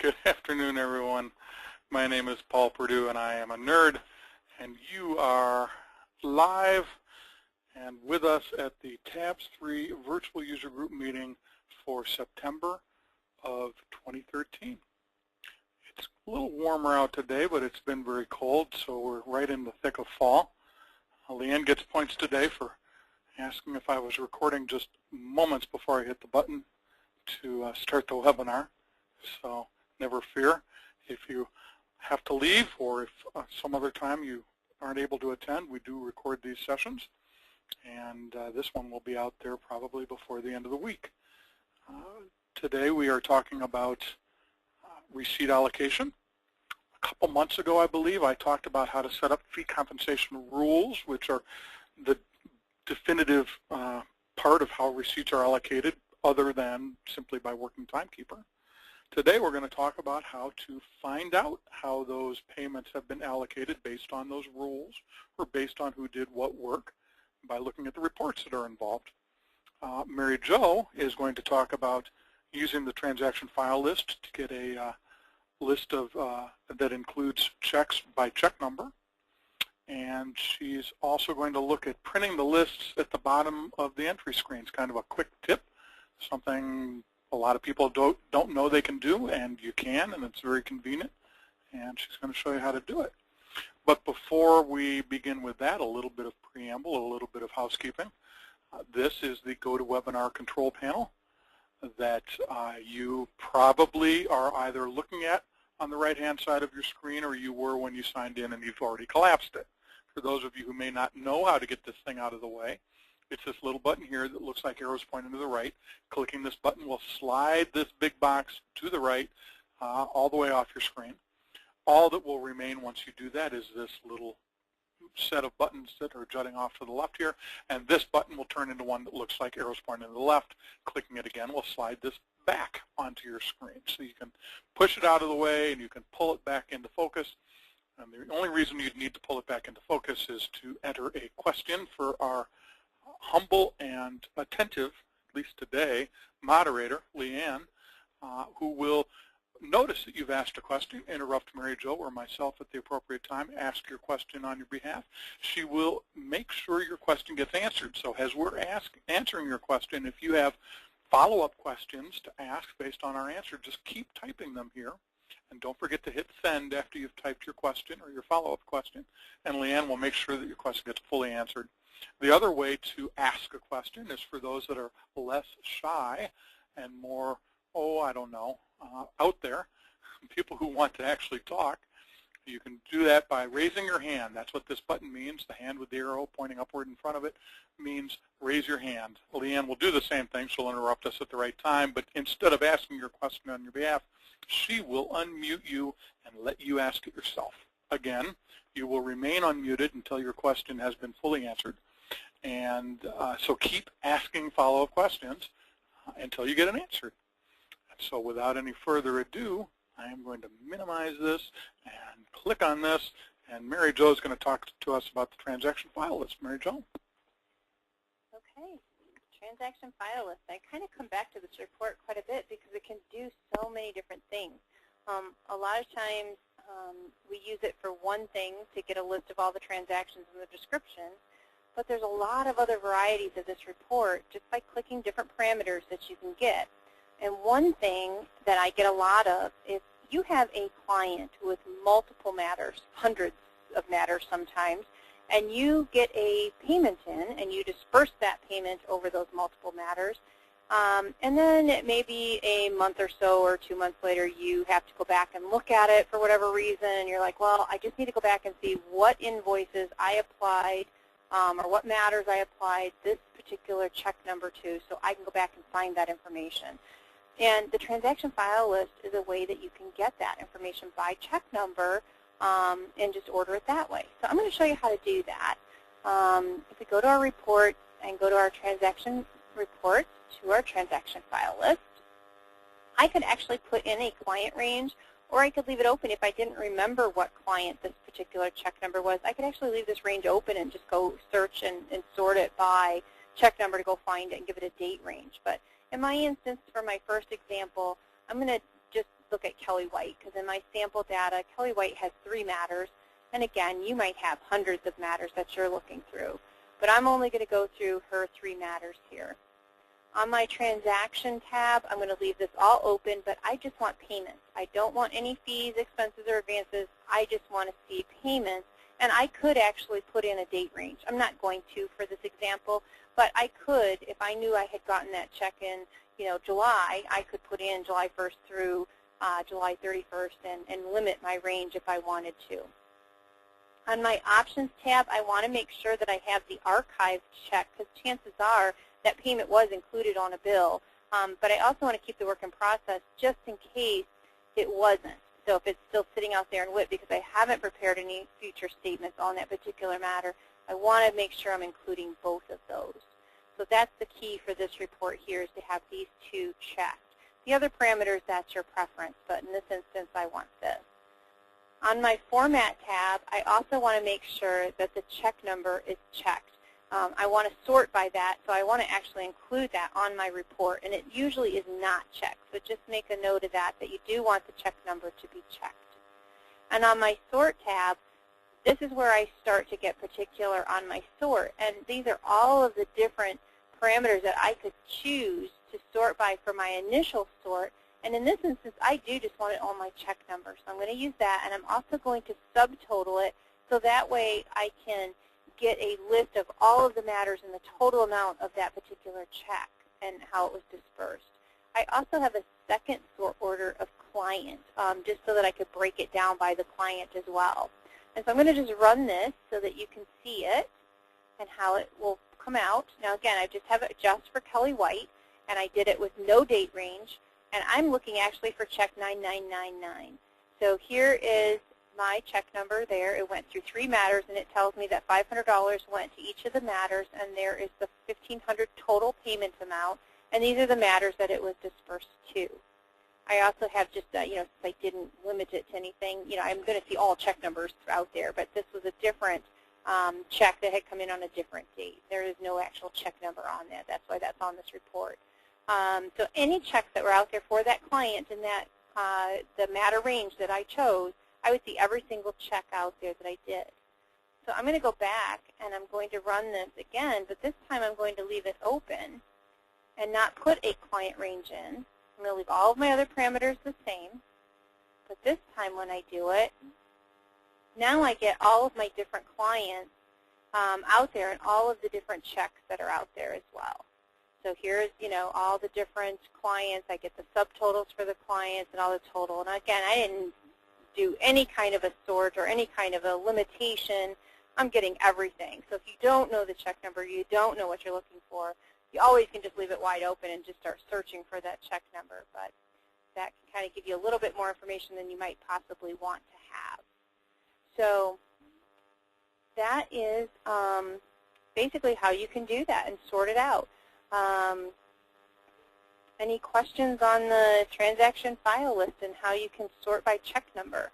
Good afternoon, everyone. My name is Paul Perdue, and I am a nerd, and you are live and with us at the TABS 3 Virtual User Group meeting for September of 2013. It's a little warmer out today, but it's been very cold, so we're right in the thick of fall. Leanne gets points today for asking if I was recording just moments before I hit the button to start the webinar. So never fear. If you have to leave or if some other time you aren't able to attend, we do record these sessions. And this one will be out there probably before the end of the week. Today we are talking about receipt allocation. A couple months ago, I believe, I talked about how to set up fee compensation rules, which are the definitive part of how receipts are allocated other than simply by working timekeeper. Today we're going to talk about how to find out how those payments have been allocated based on those rules or based on who did what work by looking at the reports that are involved. Mary Jo is going to talk about using the transaction file list to get a list of that includes checks by check number. And she's also going to look at printing the lists at the bottom of the entry screens, kind of a quick tip, something a lot of people don't know they can do, and you can, and it's very convenient, and she's going to show you how to do it. But before we begin with that, a little bit of preamble, a little bit of housekeeping. This is the GoToWebinar control panel that you probably are either looking at on the right-hand side of your screen, or you were when you signed in and you've already collapsed it. For those of you who may not know how to get this thing out of the way, it's this little button here that looks like arrows pointing to the right. Clicking this button will slide this big box to the right all the way off your screen. All that will remain once you do that is this little set of buttons that are jutting off to the left here, and this button will turn into one that looks like arrows pointing to the left. Clicking it again will slide this back onto your screen. So you can push it out of the way and you can pull it back into focus. And the only reason you'd need to pull it back into focus is to enter a question for our humble and attentive, at least today, moderator, Leanne, who will notice that you've asked a question, interrupt Mary Jo or myself at the appropriate time, ask your question on your behalf. She will make sure your question gets answered. So as we're answering your question, if you have follow-up questions to ask based on our answer, just keep typing them here. And don't forget to hit send after you've typed your question or your follow-up question. And Leanne will make sure that your question gets fully answered. The other way to ask a question is for those that are less shy and more, I don't know, out there, people who want to actually talk. You can do that by raising your hand. That's what this button means. The hand with the arrow pointing upward in front of it means raise your hand. Leanne will do the same thing. She'll interrupt us at the right time, but instead of asking your question on your behalf, she will unmute you and let you ask it yourself. Again, you will remain unmuted until your question has been fully answered. And so keep asking follow-up questions until you get an answer. So without any further ado, I am going to minimize this and click on this, and Mary Jo is going to talk to us about the transaction file list. Mary Jo? Okay, transaction file list. I kind of come back to this report quite a bit because it can do so many different things. A lot of times we use it for one thing to get a list of all the transactions in the description, but there's a lot of other varieties of this report just by clicking different parameters that you can get. And one thing that I get a lot of is you have a client with multiple matters, hundreds of matters sometimes, and you get a payment in and you disperse that payment over those multiple matters. And then maybe a month or so or 2 months later you have to go back and look at it for whatever reason, and you're like, well, I just need to go back and see what invoices I applied or what matters I applied this particular check number to, so I can go back and find that information. And the transaction file list is a way that you can get that information by check number and just order it that way. So I'm going to show you how to do that. If we go to our report and go to our transaction report to our transaction file list, I could actually put in a client range, or I could leave it open if I didn't remember what client this particular check number was. I could actually leave this range open and just go search and sort it by check number to go find it and give it a date range. But in my instance, for my first example, I'm going to just look at Kelly White, because in my sample data, Kelly White has 3 matters. And again, you might have hundreds of matters that you're looking through. But I'm only going to go through her 3 matters here. On my transaction tab, I'm going to leave this all open, but I just want payments. I don't want any fees, expenses, or advances. I just want to see payments. And I could actually put in a date range. I'm not going to for this example, but I could, if I knew I had gotten that check in, July, I could put in July 1st through July 31st and limit my range if I wanted to. On my options tab, I want to make sure that I have the archived check, because chances are that payment was included on a bill. But I also want to keep the work in process just in case it wasn't. So if it's still sitting out there in WIP because I haven't prepared any future statements on that particular matter, I want to make sure I'm including both of those. So that's the key for this report here, is to have these 2 checked. The other parameters, that's your preference, but in this instance, I want this. On my Format tab, I also want to make sure that the check number is checked. I want to sort by that, so I want to actually include that on my report, and it usually is not checked. So just make a note of that you do want the check number to be checked. And on my Sort tab, this is where I start to get particular on my sort, and these are all of the different parameters that I could choose to sort by for my initial sort. And in this instance, I do just want it on my check number. So I'm going to use that, and I'm also going to subtotal it, so that way I can get a list of all of the matters and the total amount of that particular check and how it was dispersed. I also have a second sort order of client, just so that I could break it down by the client as well. And so I'm going to just run this so that you can see it and how it will come out. Now again, I just have it just for Kelly White, and I did it with no date range, and I'm looking actually for check 9999. So here is my check number there. It went through 3 matters, and it tells me that $500 went to each of the matters, and there is the $1,500 total payment amount, and these are the matters that it was dispersed to. I also have just, since I didn't limit it to anything, I'm going to see all check numbers out there, but this was a different check that had come in on a different date. There is no actual check number on that. That's why that's on this report. So any checks that were out there for that client in that the matter range that I chose, I would see every single check out there that I did. So I'm going to go back, and I'm going to run this again, but this time I'm going to leave it open and not put a client range in. I'm going to leave all of my other parameters the same, but this time when I do it, now I get all of my different clients out there and all of the different checks that are out there as well. So here's, all the different clients. I get the subtotals for the clients and all the total. And again, I didn't do any kind of a sort or any kind of a limitation. I'm getting everything. So if you don't know the check number, you don't know what you're looking for, you always can just leave it wide open and just start searching for that check number. But that can kind of give you a little bit more information than you might possibly want to have. So that is basically how you can do that and sort it out. Any questions on the transaction file list and how you can sort by check number?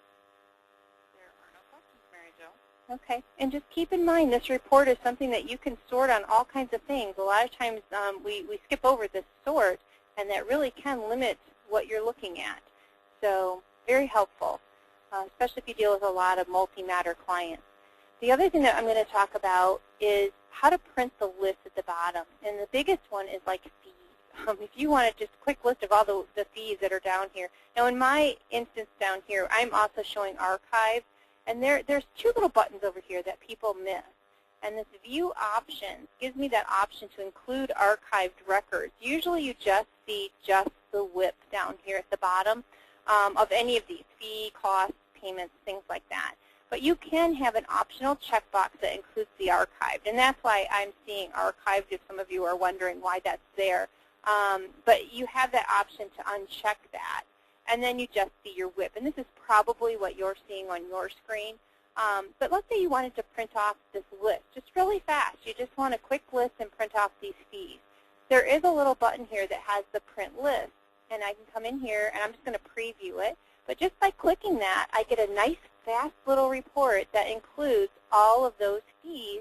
There are no questions, Mary Jo. Okay, and just keep in mind this report is something that you can sort on all kinds of things. A lot of times we skip over this sort, and that really can limit what you're looking at. So very helpful, especially if you deal with a lot of multi-matter clients. The other thing that I'm going to talk about is how to print the list at the bottom. And the biggest one is like fees. If you want just a quick list of all the fees that are down here. Now in my instance down here, I'm also showing archive. And there's 2 little buttons over here that people miss. And this view options gives me that option to include archived records. Usually you just see just the WIP down here at the bottom of any of these, fee, costs, payments, things like that. But you can have an optional checkbox that includes the archived. And that's why I'm seeing archived if some of you are wondering why that's there. But you have that option to uncheck that. And then you just see your WIP. And this is probably what you're seeing on your screen. But let's say you wanted to print off this list just really fast. You just want a quick list and print off these fees. There is a little button here that has the print list. And I can come in here, and I'm just going to preview it. But just by clicking that, I get a nice, fast little report that includes all of those fees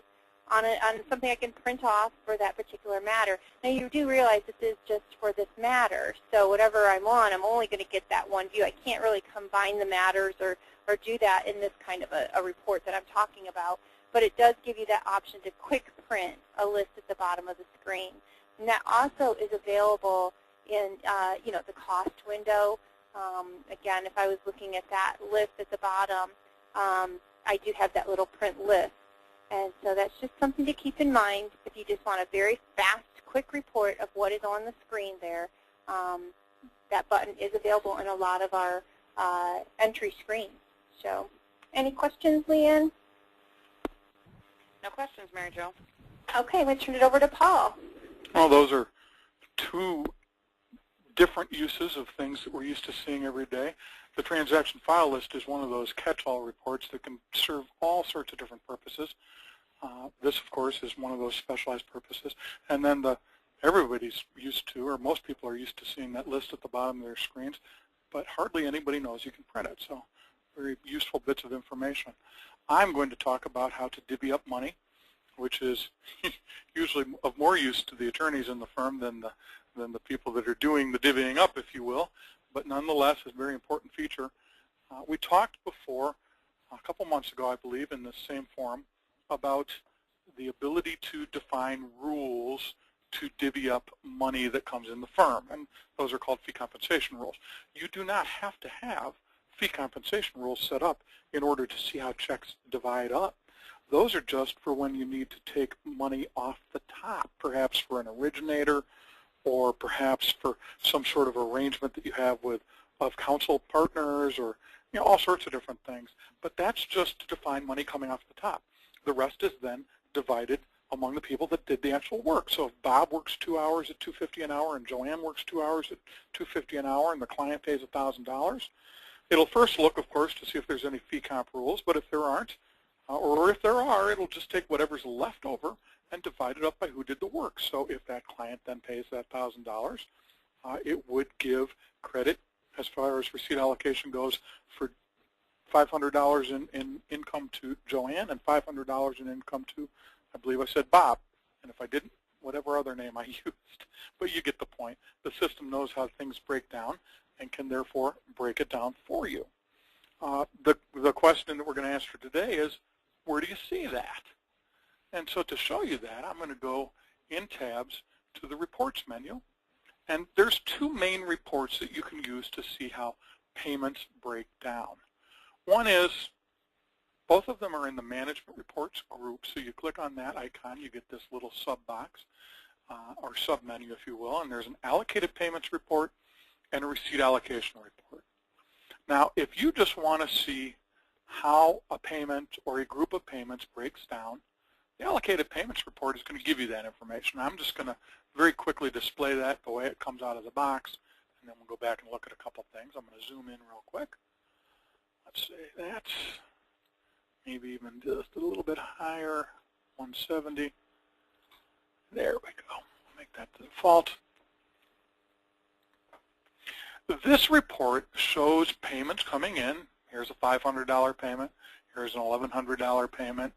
on something I can print off for that particular matter. Now you do realize this is just for this matter, so whatever I'm on, I'm only going to get that one view. I can't really combine the matters or do that in this kind of a report that I'm talking about, but it does give you that option to quick print a list at the bottom of the screen. And that also is available in the cost window. Again, if I was looking at that list at the bottom, I do have that little print list. And so that's just something to keep in mind if you just want a very fast, quick report of what is on the screen there. That button is available in a lot of our entry screens. So, any questions, Leanne? No questions, Mary Jo. Okay, let's turn it over to Paul. Well, those are two different uses of things that we're used to seeing every day. The transaction file list is one of those catch-all reports that can serve all sorts of different purposes. This, of course, is one of those specialized purposes. And then everybody's used to, or most people are used to seeing that list at the bottom of their screens, but hardly anybody knows you can print it. So very useful bits of information. I'm going to talk about how to divvy up money, which is usually of more use to the attorneys in the firm than the people that are doing the divvying up, if you will, but nonetheless is a very important feature. We talked before, a couple months ago, I believe, in this same forum, about the ability to define rules to divvy up money that comes in the firm, and those are called fee compensation rules. You do not have to have fee compensation rules set up in order to see how checks divide up. Those are just for when you need to take money off the top, perhaps for an originator or perhaps for some sort of arrangement that you have with counsel partners, or all sorts of different things. But that's just to define money coming off the top. The rest is then divided among the people that did the actual work. So if Bob works 2 hours at $250 an hour and Joanne works 2 hours at $250 an hour and the client pays $1,000, it'll first look, of course, to see if there's any fee comp rules, but if there aren't, or if there are, it'll just take whatever's left over and divide it up by who did the work. So if that client then pays that $1,000, it would give credit as far as receipt allocation goes for $500 in income to Joanne and $500 in income to, I believe I said Bob. And if I didn't, whatever other name I used. But you get the point. The system knows how things break down and can therefore break it down for you. The question that we're going to answer today is, where do you see that? And so to show you that, I'm going to go in tabs to the reports menu. And there's two main reports that you can use to see how payments break down. One is, both of them are in the management reports group. So you click on that icon, you get this little sub box or sub menu, if you will. And there's an allocated payments report and a receipt allocation report. Now, if you just want to see how a payment or a group of payments breaks down, the allocated payments report is going to give you that information. I'm just going to very quickly display that the way it comes out of the box, and then we'll go back and look at a couple things. I'm going to zoom in real quick. Let's say that's maybe even just a little bit higher, 170. There we go. I'll make that the default. This report shows payments coming in. Here's a $500 payment. Here's an $1,100 payment,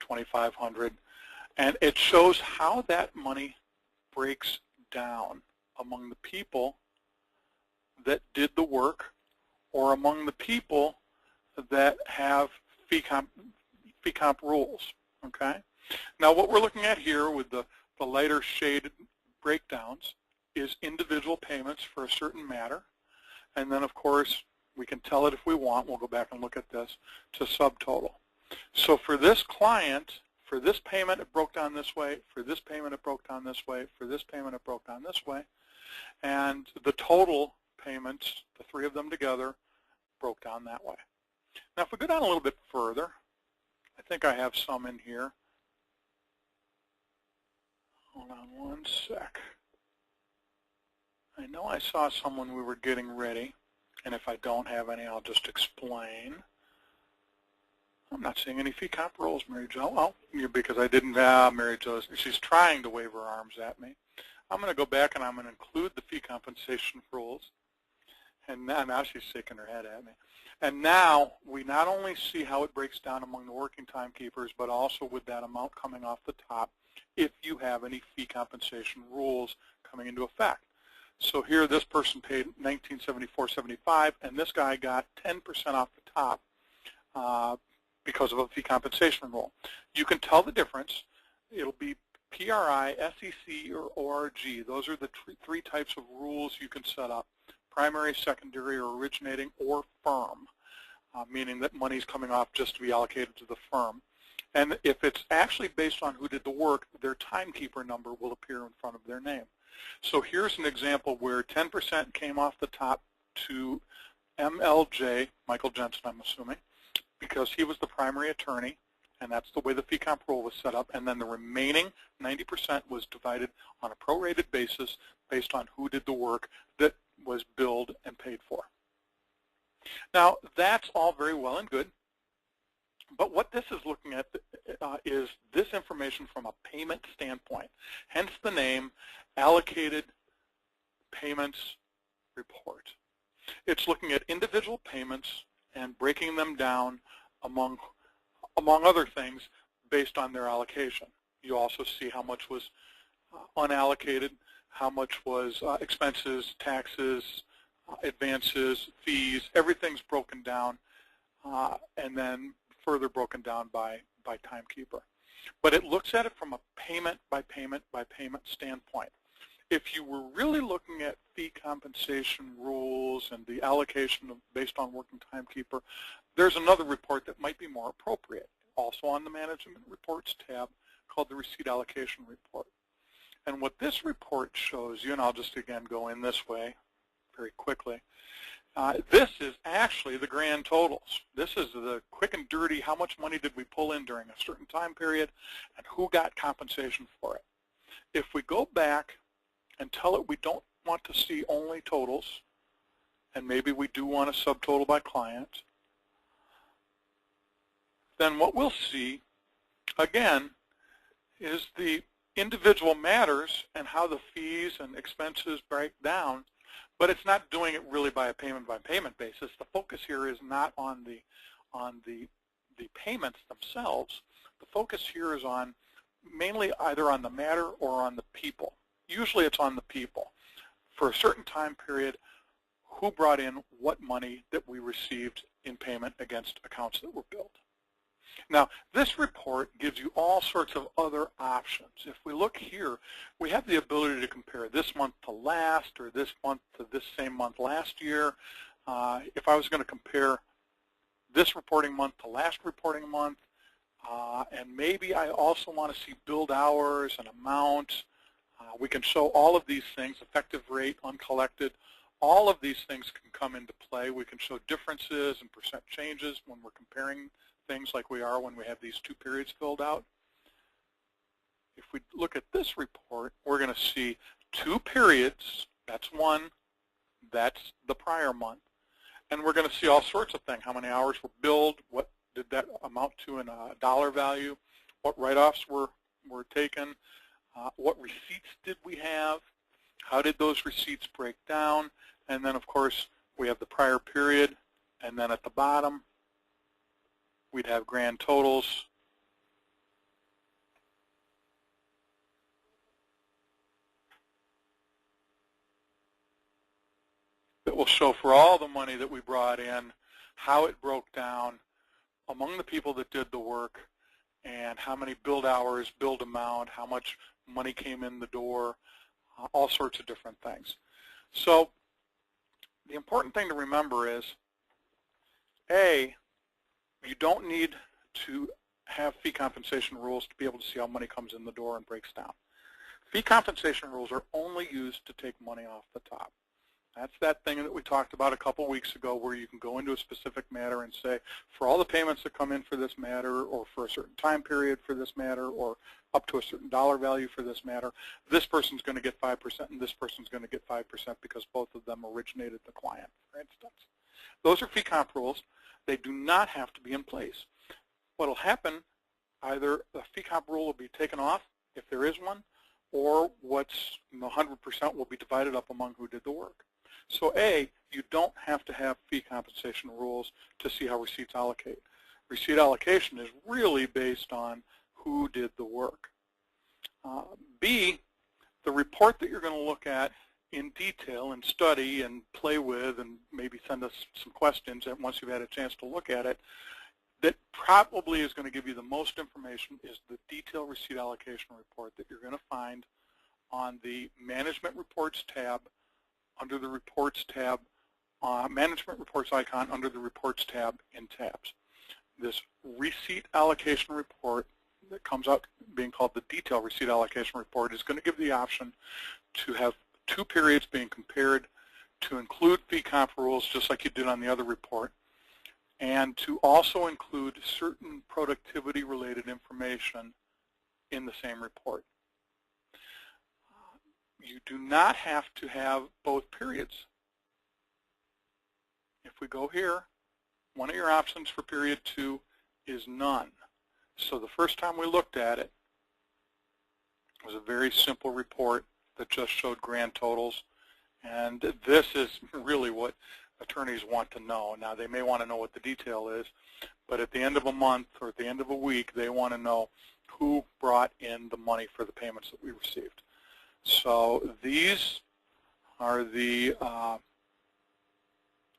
$2,500. And it shows how that money breaks down among the people that did the work or among the people that have fee comp rules. Okay? Now what we're looking at here with the lighter shaded breakdowns is individual payments for a certain matter. And then, of course, we can tell it if we want. We'll go back and look at this to subtotal. So for this client, for this payment, it broke down this way. For this payment, it broke down this way. For this payment, it broke down this way. And the total payments, the three of them together, broke down that way. Now, if we go down a little bit further, I think I have some in here. Hold on one sec. I know I saw some when we were getting ready, and if I don't have any, I'll just explain. I'm not seeing any fee comp rules, Mary Jo. Well, because I didn't have Mary Jo. She's trying to wave her arms at me. I'm going to go back and I'm going to include the fee compensation rules. And now she's shaking her head at me. And now we not only see how it breaks down among the working timekeepers, but also with that amount coming off the top if you have any fee compensation rules coming into effect. So here this person paid $1974.75, and this guy got 10% off the top because of a fee compensation rule. You can tell the difference. It'll be PRI, SEC, or ORG. Those are the three types of rules you can set up: primary, secondary, or originating, or firm, meaning that money's coming off just to be allocated to the firm. And if it's actually based on who did the work, their timekeeper number will appear in front of their name. So here's an example where 10% came off the top to MLJ, Michael Jensen, I'm assuming, because he was the primary attorney, and that's the way the fee comp rule was set up. And then the remaining 90% was divided on a prorated basis based on who did the work that was billed and paid for. Now, that's all very well and good, but what this is looking at is this information from a payment standpoint, hence the name Allocated Payments Report. It's looking at individual payments and breaking them down among other things based on their allocation. You also see how much was unallocated, how much was expenses, taxes, advances, fees. Everything's broken down and then further broken down by timekeeper. But it looks at it from a payment by payment by payment standpoint. If you were really looking at fee compensation rules and the allocation based on working timekeeper, there's another report that might be more appropriate, also on the Management Reports tab, called the Receipt Allocation Report. And what this report shows you, and I'll just again go in this way very quickly, this is actually the grand totals. This is the quick and dirty, how much money did we pull in during a certain time period and who got compensation for it. If we go back and tell it we don't want to see only totals, and maybe we do want a subtotal by client, then what we'll see, again, is the individual matters and how the fees and expenses break down, but it's not doing it really by a payment basis. The focus here is not on the payments themselves. The focus here is on mainly either on the matter or on the people. Usually it's on the people. For a certain time period, who brought in what money that we received in payment against accounts that were billed. Now, this report gives you all sorts of other options. If we look here, we have the ability to compare this month to last, or this month to this same month last year. If I was going to compare this reporting month to last reporting month, and maybe I also want to see billed hours and amount, we can show all of these things, effective rate, uncollected. All of these things can come into play. We can show differences and percent changes when we're comparing things like we are when we have these two periods filled out. If we look at this report, we're going to see two periods. That's one. That's the prior month. And we're going to see all sorts of things. How many hours were billed? What did that amount to in a dollar value? What write-offs were taken? What receipts did we have? How did those receipts break down? And then, of course, we have the prior period. And then at the bottom, we'd have grand totals. That will show for all the money that we brought in, how it broke down among the people that did the work, and how many billed hours, billed amount, how much money came in the door, all sorts of different things. So the important thing to remember is, A, you don't need to have fee compensation rules to be able to see how money comes in the door and breaks down. Fee compensation rules are only used to take money off the top. That's that thing that we talked about a couple weeks ago where you can go into a specific matter and say, for all the payments that come in for this matter, or for a certain time period for this matter, or up to a certain dollar value for this matter, this person's going to get 5% and this person's going to get 5% because both of them originated the client, for instance. Those are fee comp rules. They do not have to be in place. What will happen, either the fee comp rule will be taken off, if there is one, or what's 100% will be divided up among who did the work. So A, you don't have to have fee compensation rules to see how receipts allocate. Receipt allocation is really based on who did the work. B, the report that you're going to look at in detail and study and play with and maybe send us some questions once you've had a chance to look at it, that probably is going to give you the most information is the detailed receipt allocation report that you're going to find on the Management Reports tab under the Reports tab, Management Reports icon under the Reports tab in tabs. This receipt allocation report that comes out being called the Detailed Receipt Allocation Report is going to give the option to have 2 periods being compared, to include fee comp rules just like you did on the other report, and to also include certain productivity related information in the same report. You do not have to have both periods. If we go here, one of your options for period 2 is none. So the first time we looked at it, it was a very simple report that just showed grand totals, and this is really what attorneys want to know. Now they may want to know what the detail is, but at the end of a month or at the end of a week they want to know who brought in the money for the payments that we received. So these are the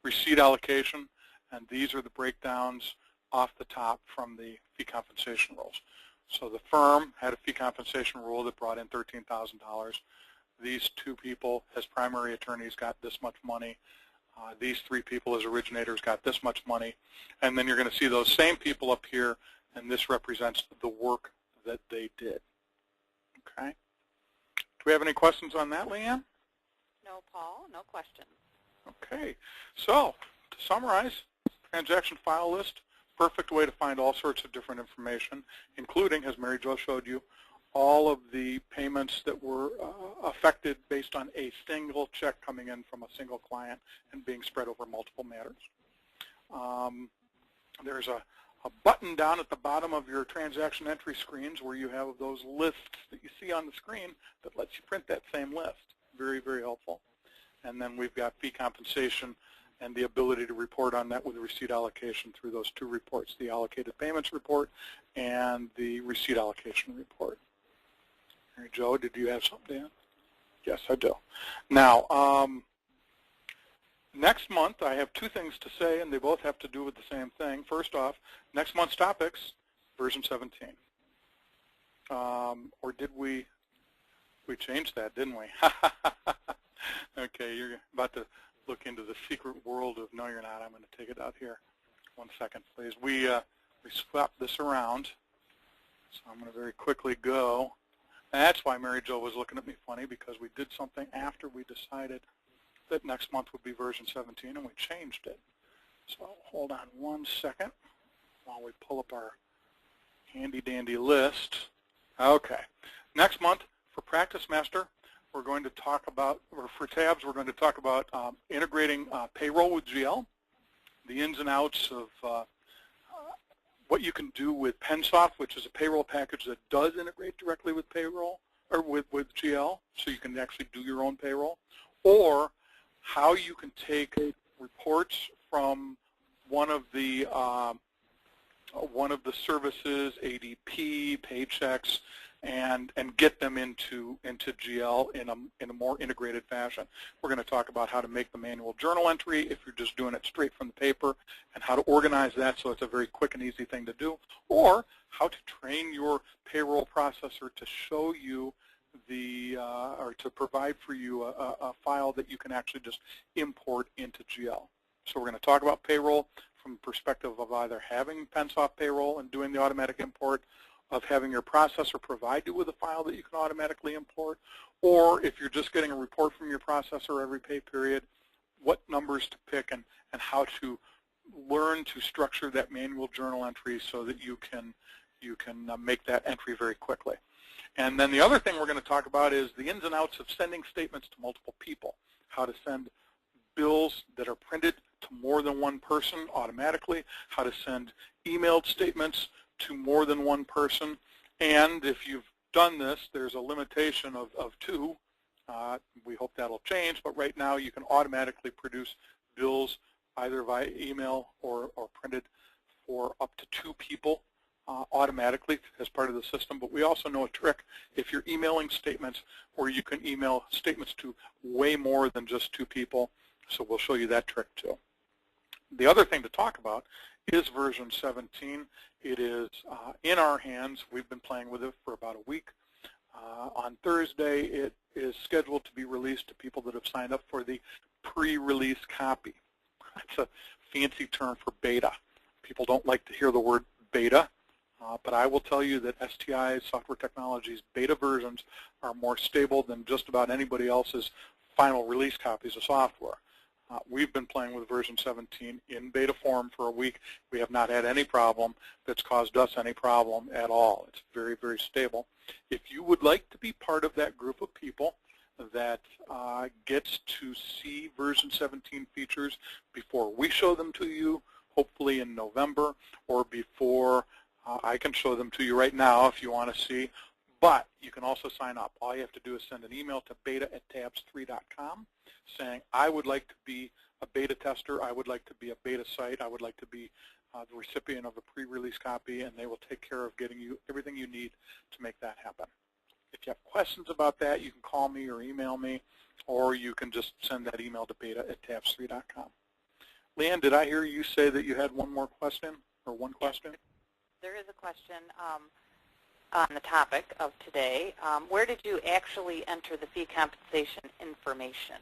receipt allocation, and these are the breakdowns off the top from the fee compensation rules. So the firm had a fee compensation rule that brought in $13,000. These 2 people as primary attorneys got this much money. These 3 people as originators got this much money. And then you're going to see those same people up here, and this represents the work that they did. Okay. Do we have any questions on that, Leanne? No, Paul, no questions. Okay. So to summarize, transaction file list, perfect way to find all sorts of different information, including, as Mary Jo showed you, all of the payments that were affected based on a single check coming in from a single client and being spread over multiple matters. There's a button down at the bottom of your transaction entry screens where you have those lists that you see on the screen that lets you print that same list. Very, very helpful. And then we've got fee compensation and the ability to report on that with the receipt allocation through those 2 reports, the allocated payments report and the receipt allocation report. Mary Jo, did you have something to add? Yes, I do. Now, next month I have 2 things to say, and they both have to do with the same thing. First off, next month's topics, version 17. Or did we changed that, didn't we? Okay, you're about to look into the secret world of, no, you're not. I'm going to take it out here. 1 second, please. We swapped this around, so I'm going to very quickly go. That's why Mary Jo was looking at me funny, because we did something after we decided that next month would be version 17, and we changed it. So hold on 1 second while we pull up our handy-dandy list. Okay. Next month, for Practice Master, we're going to talk about, or for tabs, we're going to talk about integrating payroll with GL, the ins and outs of what you can do with Pensoft, which is a payroll package that does integrate directly with payroll, or with GL, so you can actually do your own payroll, or how you can take reports from one of the services, ADP, Paychecks, and get them into GL in a more integrated fashion. We're going to talk about how to make the manual journal entry if you're just doing it straight from the paper, and how to organize that so it's a very quick and easy thing to do, or how to train your payroll processor to show you or to provide for you a file that you can actually just import into GL. So we're going to talk about payroll from the perspective of either having Pensoft payroll and doing the automatic import, of having your processor provide you with a file that you can automatically import, or if you're just getting a report from your processor every pay period, what numbers to pick and how to learn to structure that manual journal entry so that you can make that entry very quickly. And then the other thing we're going to talk about is the ins and outs of sending statements to multiple people, how to send bills that are printed to more than one person automatically, how to send emailed statements to more than one person, and if you've done this, there's a limitation of 2, We hope that'll change, but right now you can automatically produce bills either via email or printed for up to 2 people automatically as part of the system. But we also know a trick if you're emailing statements where you can email statements to way more than just 2 people. So we'll show you that trick too. The other thing to talk about is version 17. It is in our hands. We've been playing with it for about a week. On Thursday, it is scheduled to be released to people that have signed up for the pre-release copy. That's a fancy term for beta. People don't like to hear the word beta, but I will tell you that STI's Software Technologies beta versions are more stable than just about anybody else's final release copies of software. We've been playing with version 17 in beta form for a week. We have not had any problem that's caused us any problem at all. It's very, very stable. If you would like to be part of that group of people that gets to see version 17 features before we show them to you, hopefully in November, or before I can show them to you right now if you want to see, but you can also sign up. All you have to do is send an email to beta@tabs3.com saying, I would like to be a beta tester, I would like to be a beta site, I would like to be the recipient of a pre-release copy, and they will take care of getting you everything you need to make that happen. If you have questions about that, you can call me or email me, or you can just send that email to beta@tabs3.com. Leanne, did I hear you say that you had one more question, or one question? There is a question on the topic of today. Where did you actually enter the fee compensation information?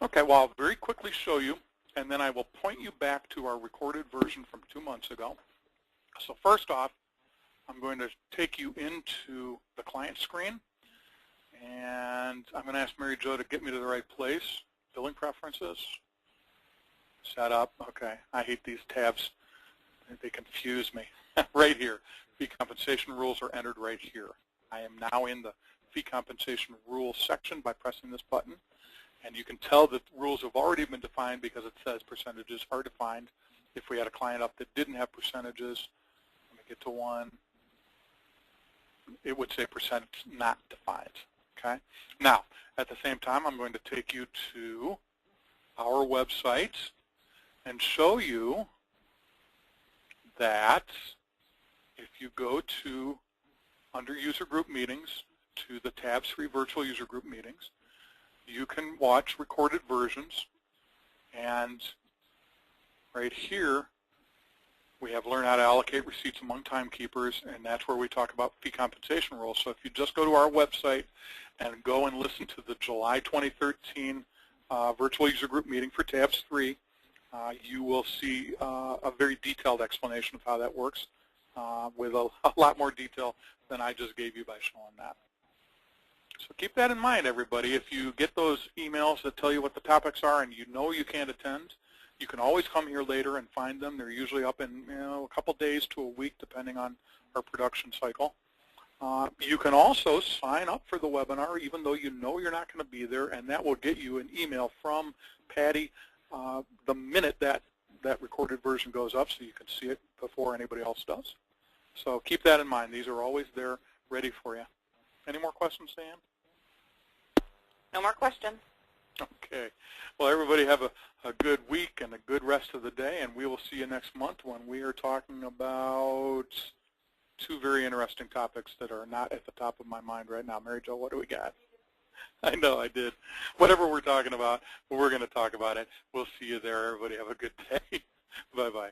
Okay, well, I'll very quickly show you, and then I will point you back to our recorded version from 2 months ago. So first off, I'm going to take you into the client screen, and I'm going to ask Mary Jo to get me to the right place. Billing preferences, set up. Okay, I hate these tabs. They confuse me. Right here, fee compensation rules are entered right here. I am now in the fee compensation rules section by pressing this button. And you can tell that rules have already been defined because it says percentages are defined. If we had a client up that didn't have percentages, let me get to one, it would say percentage not defined. Okay. Now, at the same time, I'm going to take you to our website and show you that if you go to, under user group meetings, to the tabs 3 virtual user group meetings, you can watch recorded versions, and right here we have learn how to allocate receipts among timekeepers, and that's where we talk about fee compensation rules. So if you just go to our website and go and listen to the July 2013 virtual user group meeting for tabs 3, you will see a very detailed explanation of how that works with a lot more detail than I just gave you by showing that. So keep that in mind, everybody. If you get those emails that tell you what the topics are and you know you can't attend, you can always come here later and find them. They're usually up in a couple days to a week, depending on our production cycle. You can also sign up for the webinar, even though you know you're not going to be there, and that will get you an email from Patty the minute that recorded version goes up, so you can see it before anybody else does. So keep that in mind. These are always there, ready for you. Any more questions, Dan? No more questions. Okay. Well, everybody have a good week and a good rest of the day, and we will see you next month when we are talking about 2 very interesting topics that are not at the top of my mind right now. Mary Jo, what do we got? I know I did. Whatever we're talking about, we're going to talk about it. We'll see you there. Everybody have a good day. Bye-bye.